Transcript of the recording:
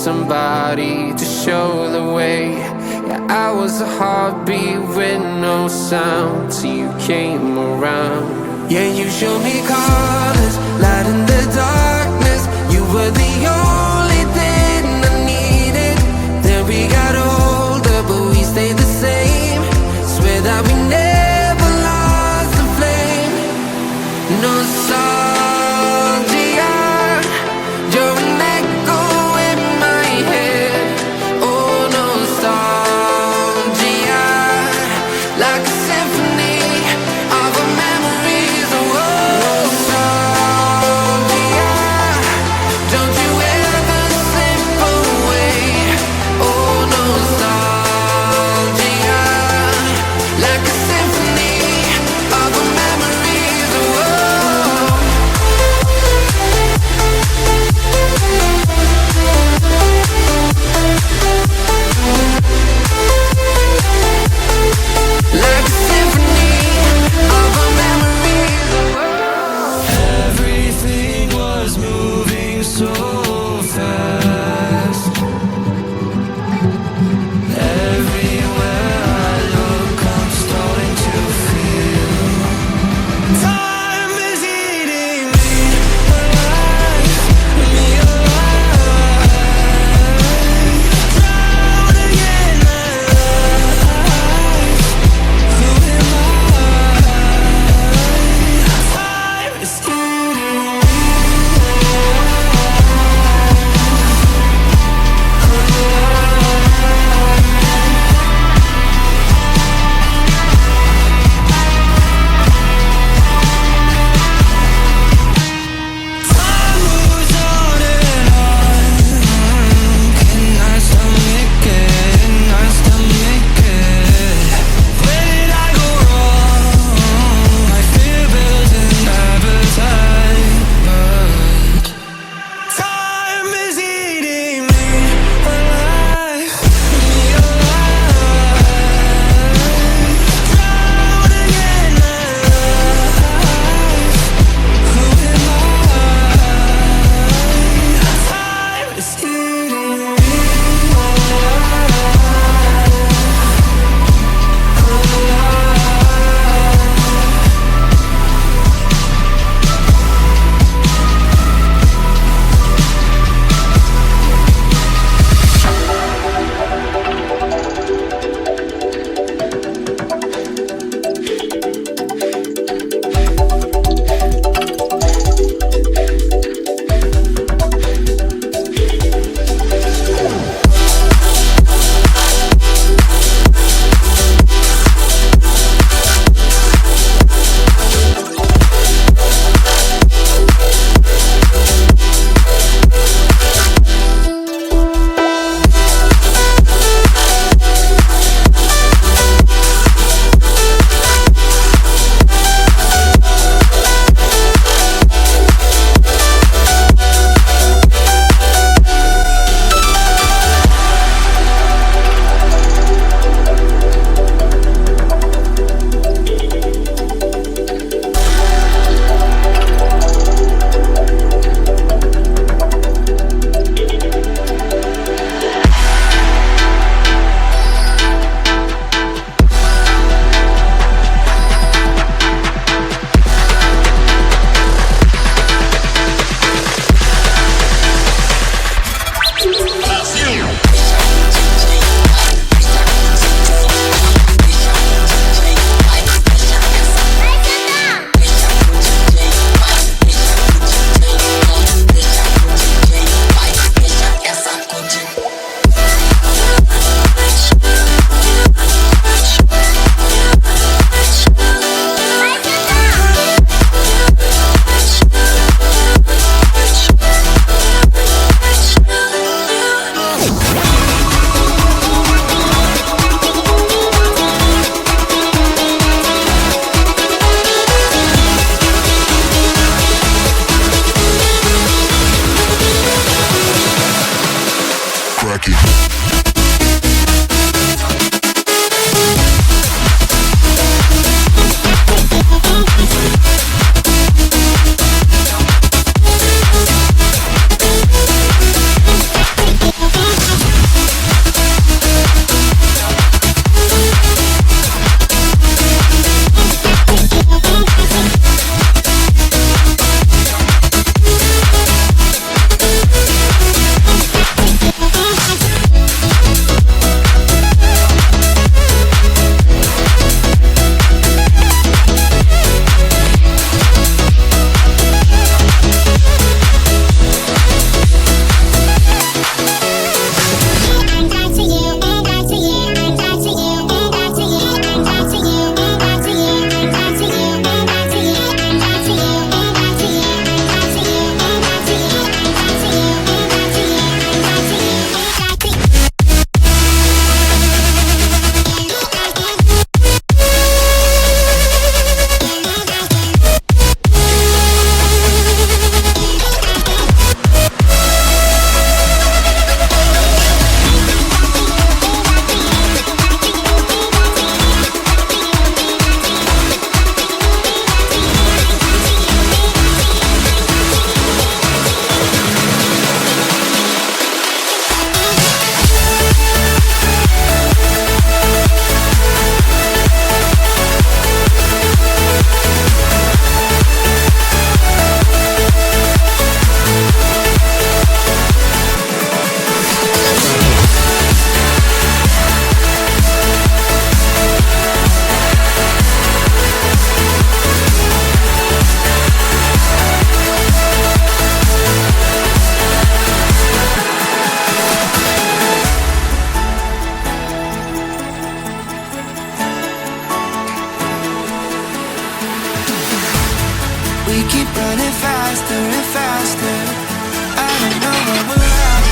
somebody to show the way. Yeah, I was a heartbeat with no sound till you came around. Yeah, you showed me colors, light in the darkness. You were the only thing I needed. Then we got older, but we stayed the same. Swear that we never lost the flame. Nostalgia, you're an echo in my head. Oh, nostalgia, like a symphony of our memories. Oh, nostalgia, don't you ever slip away. Oh, nostalgia, like a symphony of our memories. Oh, like a symphony of our memories. Everything was moving so fast. Everywhere I look, I'm starting to feel time is eating me alive, me alive. Drowning in my life. Who am I? Time is eating me. Time moves on and on. Can I stomach it? Can I stomach it? Where did I go wrong? I fear built an appetite, but time is eating me alive, me alive. Drowning in my life. Who am I? Time is eating me we keep running faster and faster. I don't know what will happen.